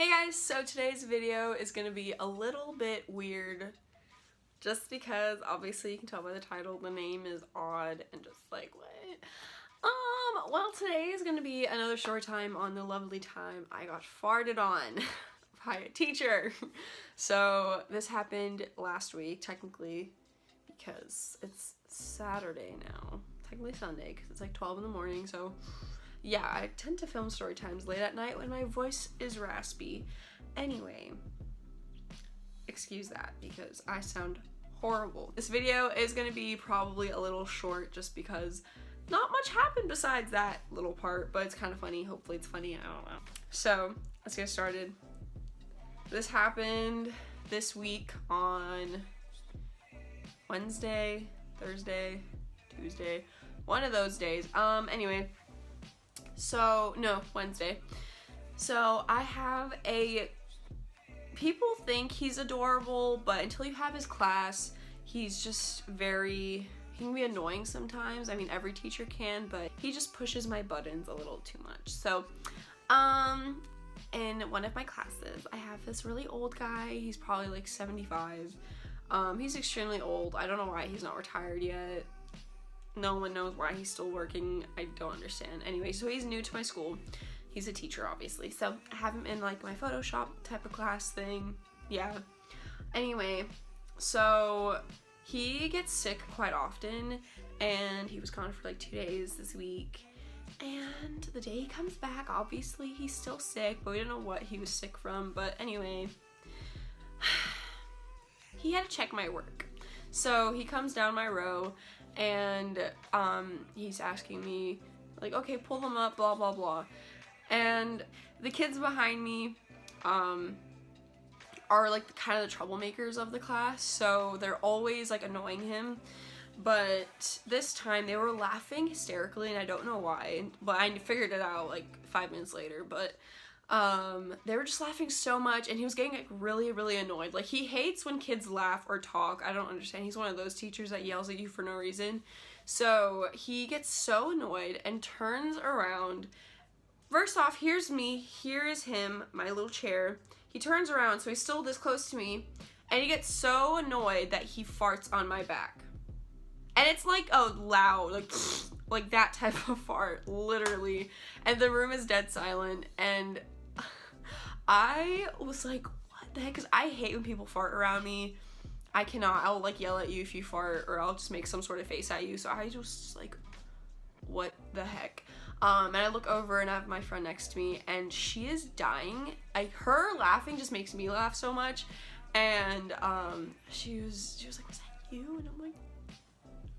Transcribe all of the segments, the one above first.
Hey guys, so today's video is going to be a little bit weird just because obviously you can tell by the title the name is odd and just like what? Well today is going to be another story time on the lovely time I got farted on by a teacher. So this happened last week technically because it's Saturday now, technically Sunday because it's like 12 in the morning, so yeah, I tend to film story times late at night when my voice is raspy. Anyway, excuse that because I sound horrible. This video is going to be probably a little short just because not much happened besides that little part, but it's kind of funny. Hopefully it's funny, I don't know. So, let's get started. This happened this week on Wednesday, Thursday, Tuesday, one of those days. Anyway, so, no, Wednesday. So, I have people think he's adorable, but until you have his class, he's just he can be annoying sometimes. I mean, every teacher can, but he just pushes my buttons a little too much. So, in one of my classes, I have this really old guy. He's probably like 75. He's extremely old. I don't know why he's not retired yet. No one knows why he's still working. I don't understand. Anyway, so he's new to my school. He's a teacher, obviously. So I have him in like my Photoshop type of class thing. Yeah. Anyway, so he gets sick quite often, and he was gone for like 2 days this week. And the day he comes back, obviously he's still sick, but we don't know what he was sick from. But anyway, he had to check my work. So he comes down my row, and he's asking me like, okay, pull them up, blah blah blah. And the kids behind me are like kind of the troublemakers of the class, so they're always like annoying him. But this time they were laughing hysterically, and I don't know why, but I figured it out like 5 minutes later. But they were just laughing so much, and he was getting like really annoyed. Like, he hates when kids laugh or talk. I don't understand. He's one of those teachers that yells at you for no reason. So he gets so annoyed and turns around. First off, here's me, here is him, my little chair. He turns around, so he's still this close to me, and he gets so annoyed that he farts on my back. And it's like a loud, like that type of fart, literally. And the room is dead silent, and I was like, what the heck? Because I hate when people fart around me. I cannot. I'll like yell at you if you fart, or I'll just make some sort of face at you. So I just like, what the heck? And I look over and I have my friend next to me, and she is dying. Her laughing just makes me laugh so much. And she was like, was that you? And I'm like,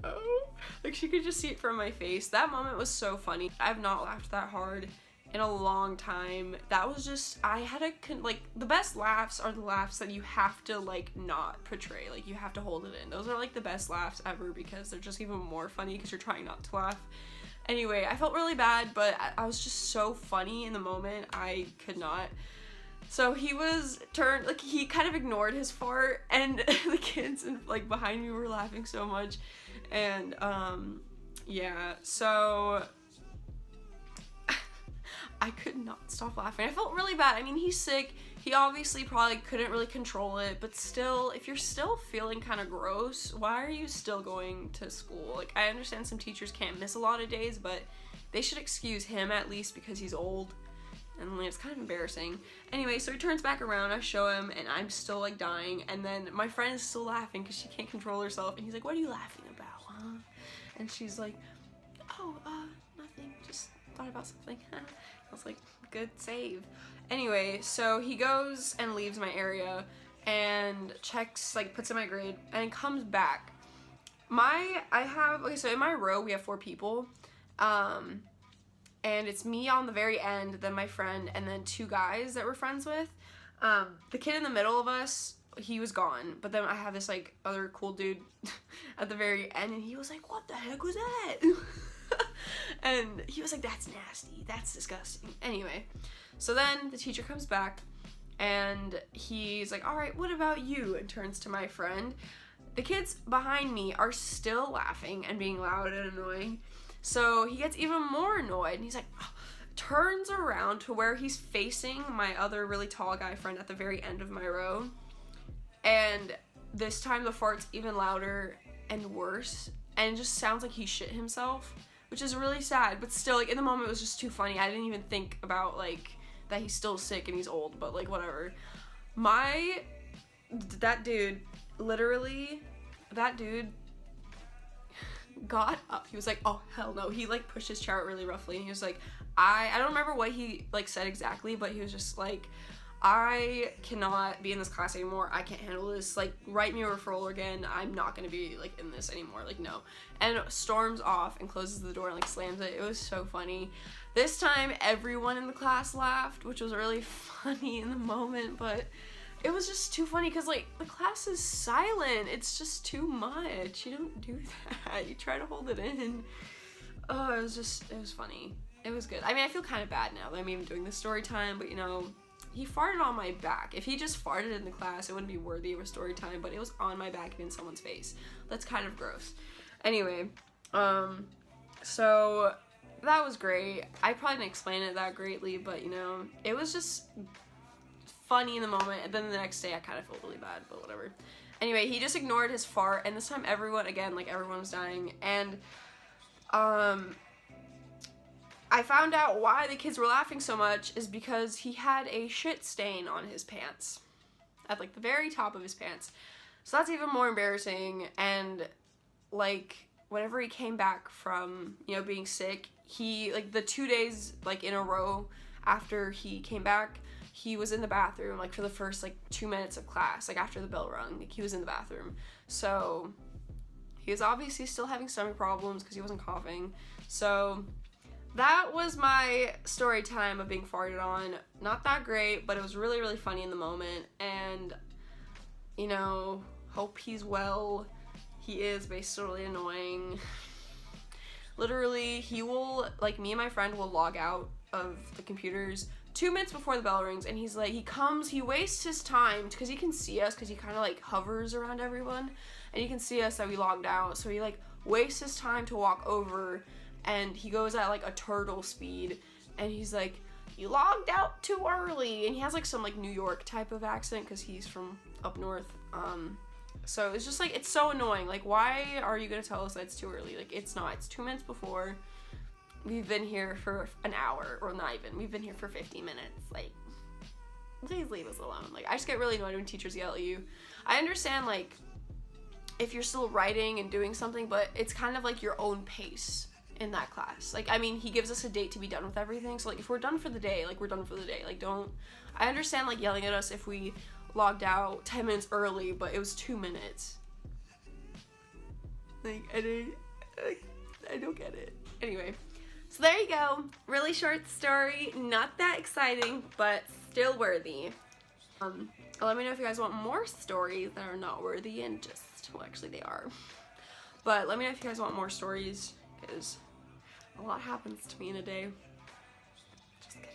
oh. Like, she could just see it from my face. That moment was so funny. I've not laughed that hard in a long time. That was just, I had like, the best laughs are the laughs that you have to like not portray. Like, you have to hold it in. Those are like the best laughs ever because they're just even more funny because you're trying not to laugh. Anyway, I felt really bad, but I was just so funny in the moment. I could not. So he he kind of ignored his fart, and the kids like behind me were laughing so much. And yeah, so I could not stop laughing. I felt really bad. I mean, he's sick. He obviously probably couldn't really control it, but still, if you're still feeling kind of gross, why are you still going to school? Like, I understand some teachers can't miss a lot of days, but they should excuse him at least because he's old, and it's kind of embarrassing. Anyway, so he turns back around, I show him, and I'm still like dying, and then my friend is still laughing because she can't control herself, and he's like, what are you laughing about, huh? And she's like, oh, nothing, just thought about something. I was like, good save. Anyway, so he goes and leaves my area and checks, like, puts in my grade, and comes back. So in my row we have 4 people, and it's me on the very end, then my friend, and then 2 guys that we're friends with. The kid in the middle of us, he was gone, but then I have this like other cool dude at the very end, and he was like, what the heck was that? And he was like, that's nasty, that's disgusting. Anyway, so then the teacher comes back, and he's like, all right, what about you? And turns to my friend. The kids behind me are still laughing and being loud and annoying, so he gets even more annoyed, and he's like, turns around to where he's facing my other really tall guy friend at the very end of my row, and this time the fart's even louder and worse, and it just sounds like he shit himself, which is really sad, but still, like, in the moment it was just too funny. I didn't even think about, like, that he's still sick and he's old, but, like, whatever. That dude got up. He was like, oh, hell no. He, like, pushed his chair out really roughly, and he was like, I don't remember what he, like, said exactly, but he was just like, I cannot be in this class anymore. I can't handle this. Like, write me a referral again. I'm not gonna be, like, in this anymore. Like, no. And storms off and closes the door and, like, slams it. It was so funny. This time, everyone in the class laughed, which was really funny in the moment, but it was just too funny because, like, the class is silent. It's just too much. You don't do that. You try to hold it in. Oh, it was funny. It was good. I mean, I feel kind of bad now that I'm even doing this story time, but, you know, he farted on my back. If he just farted in the class, it wouldn't be worthy of a story time, but it was on my back and in someone's face. That's kind of gross. Anyway, so that was great. I probably didn't explain it that greatly, but, you know, it was just funny in the moment, and then the next day I kind of felt really bad, but whatever. Anyway, he just ignored his fart, and this time everyone was dying, and, I found out why the kids were laughing so much is because he had a shit stain on his pants. At, like, the very top of his pants. So that's even more embarrassing, and, like, whenever he came back from, you know, being sick, he, like, the 2 days, like, in a row after he came back, he was in the bathroom, like, for the first, like, 2 minutes of class, like, after the bell rung, like, he was in the bathroom. So he was obviously still having stomach problems because he wasn't coughing. So that was my story time of being farted on. Not that great, but it was really, really funny in the moment, and, you know, hope he's well. He is, but he's totally annoying. Literally, he will, like, me and my friend will log out of the computers 2 minutes before the bell rings, and he's like, he wastes his time, because he can see us, because he kind of, like, hovers around everyone, and he can see us that we logged out, so he, like, wastes his time to walk over, and he goes at, like, a turtle speed, and he's like, you logged out too early, and he has, like, some, like, New York type of accent, because he's from up north, so it's just, like, it's so annoying. Like, why are you gonna tell us that it's too early? Like, it's not. It's 2 minutes before. We've been here for an hour, or not even. We've been here for 50 minutes. Like, please leave us alone. Like, I just get really annoyed when teachers yell at you. I understand, like, if you're still writing and doing something, but it's kind of like your own pace in that class. Like, I mean, he gives us a date to be done with everything, so, like, if we're done for the day, like, we're done for the day. Like, I understand, like, yelling at us if we logged out 10 minutes early, but it was 2 minutes. Like, I don't get it. Anyway, so there you go. Really short story, not that exciting, but still worthy. Let me know if you guys want more stories that are not worthy and just, well, actually they are. But let me know if you guys want more stories, because a lot happens to me in a day. Just kidding.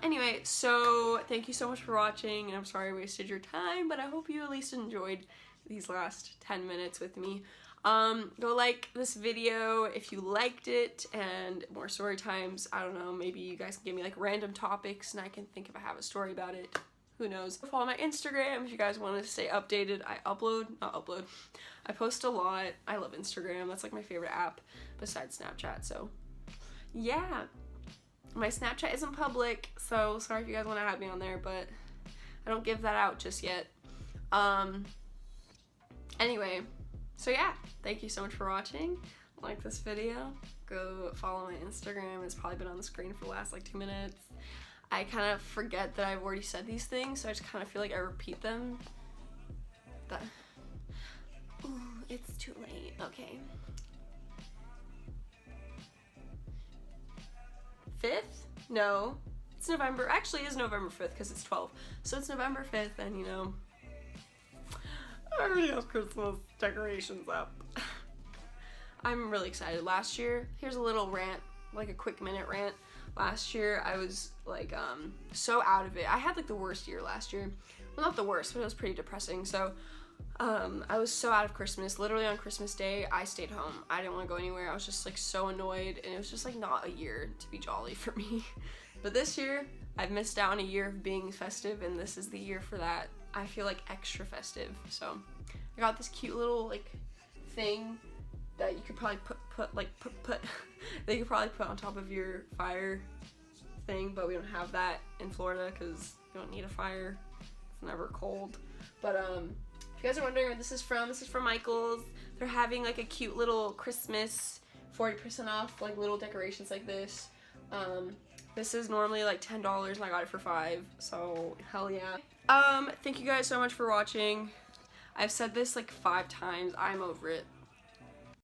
Anyway, so thank you so much for watching, and I'm sorry I wasted your time, but I hope you at least enjoyed these last 10 minutes with me. Go like this video if you liked it, and more story times. I don't know, maybe you guys can give me, like, random topics and I can think if I have a story about it. Who knows? Follow my Instagram if you guys want to stay updated. I post a lot. I love Instagram. That's, like, my favorite app besides Snapchat, so yeah. My Snapchat isn't public, so sorry if you guys want to add me on there, but I don't give that out just yet. Anyway, so yeah, thank you so much for watching. Like this video, go follow my Instagram. It's probably been on the screen for the last, like, 2 minutes. I kind of forget that I've already said these things, so I just kind of feel like I repeat them. Ooh, it's too late. Okay. 5th? No. It's November. Actually, it is November 5th because it's 12. So it's November 5th, and, you know, I already have Christmas decorations up. I'm really excited. Last year, here's a little rant, like a quick minute rant. Last year, I was, like, so out of it. I had, like, the worst year last year. Well, not the worst, but it was pretty depressing. So I was so out of Christmas. Literally on Christmas Day, I stayed home. I didn't want to go anywhere. I was just like so annoyed, and it was just like not a year to be jolly for me. But this year, I've missed out on a year of being festive, and this is the year for that. I feel like extra festive. So I got this cute little like thing that you could probably put that you could probably put on top of your fire thing, but we don't have that in Florida because you don't need a fire. It's never cold. But if you guys are wondering where this is from Michael's. They're having like a cute little Christmas 40% off, like little decorations like this. This is normally like $10 and I got it for $5, so hell yeah. Thank you guys so much for watching. I've said this like 5 times. I'm over it.